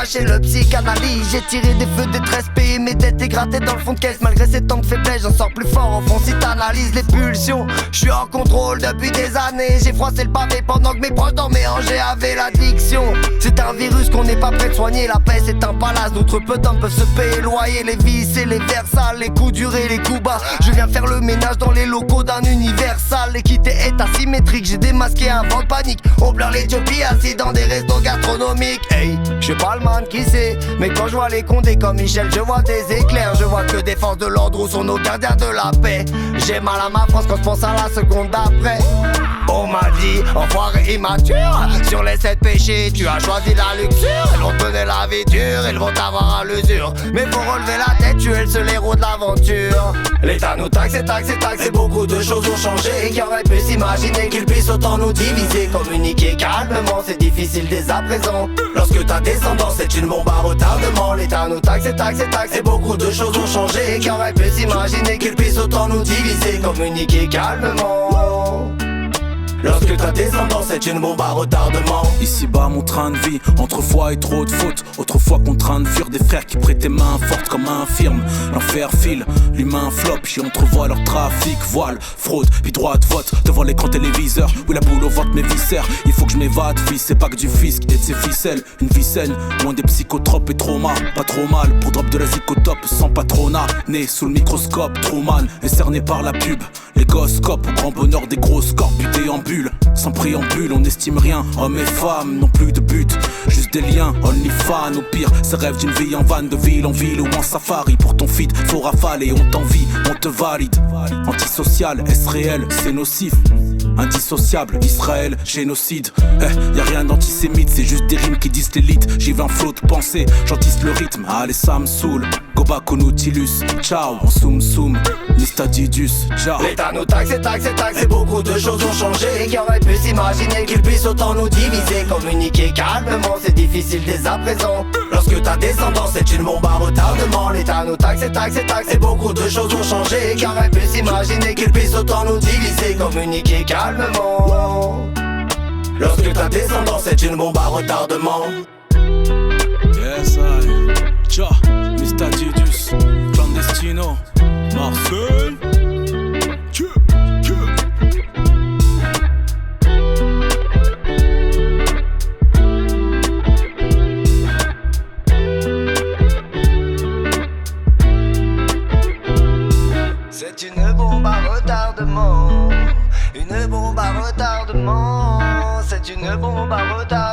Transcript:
chez le psychanalyse. J'ai tiré des feux de 13 payé mes dettes et gratté dans le fond de caisse. Malgré ces temps de faiblesse, j'en sors plus fort au fond si t'analyses les pulsions. Je suis en contrôle depuis des années. J'ai froissé le pavé pendant que mes proches dormaient. Angers avait l'addiction. C'est un virus qu'on n'est pas prêt de soigner. La paix c'est un palace, d'autres peu d'hommes peuvent se payer loyer. Les vices et les vers sales, les coups durs et les coups bas. Je viens faire le ménage dans les locaux d'un univers sale. L'équité est asymétrique, j'ai démasqué un vent de panique. On pleure l'Éthiopie assis dans des restos gastronomiques. Hey, je suis pas le man qui sait, mais quand je vois les condés comme Michel, je vois des éclairs. Je vois que des forces de l'ordre où sont nos gardiens de la paix. J'ai mal à ma France quand je pense à la seconde d'après. On m'a dit, enfoiré immature, sur les 7 péchés, tu as choisi la luxure. Ils vont te donner la vie dure, ils vont t'avoir à l'usure. Mais faut relever la tête, tu es le seul héros de l'aventure. L'État nous taxe et beaucoup de choses ont changé. Qui aurait pu s'imaginer qu'il puisse autant nous diviser. Communiquer calmement, c'est difficile dès à présent. Lorsque ta descendance est une bombe à retardement. L'État nous taxe et beaucoup de choses ont changé. Qui aurait pu s'imaginer qu'il puisse autant nous diviser. Communiquer calmement. Lorsque ta descendance est une bombe à retardement. Ici-bas mon train de vie, autrefois et trop de fautes. Autrefois contraint de fuir des frères qui prêtaient main forte comme infirme. L'enfer file, l'humain flop, j'y entrevois leur trafic, voile, fraude, puis droit de vote devant l'écran téléviseur. Oui la boule au ventre mes viscères. Il faut que je m'évade, fils, c'est pas que du fisc et de ses ficelles. Une vie saine, loin des psychotropes et trauma. Pas trop mal, pour drop de la zicotope sans patronat. Né sous le microscope, Truman, et cerné par la pub. Les gosses copent au grand bonheur des grosses corps, butés en bulle. Sans préambule, on n'estime rien. Hommes et femmes n'ont plus de but, juste des liens. Only fan, au pire, c'est rêve d'une vie en van, de ville en ville ou en safari. Pour ton feed, faut rafaler, on t'envie, on te valide. Antisocial, est-ce réel, c'est nocif. Indissociable, Israël, génocide. Y'a rien d'antisémite, c'est juste des rimes qui disent l'élite. J'y vais en flot de pensée, j'antisse le rythme. Allez, ça me saoule. Go back au Nautilus, ciao, en soum soum. Mistadidus, ciao. L'État nous taxe et beaucoup de choses ont changé. Qui aurait pu s'imaginer qu'il puisse autant nous diviser. Communiquer calmement, c'est difficile dès à présent. Lorsque ta descendance est une bombe à retardement. L'État nous taxe et beaucoup de choses ont changé. Qui aurait pu s'imaginer qu'il puisse autant nous diviser. Communiquer calmement. Lorsque ta descendance est une bombe à retardement. Yes, I, ciao, Mistadidus, Clandestino, Marseille. C'est une bombe à retardement. Une bombe à retardement. C'est une bombe à retardement.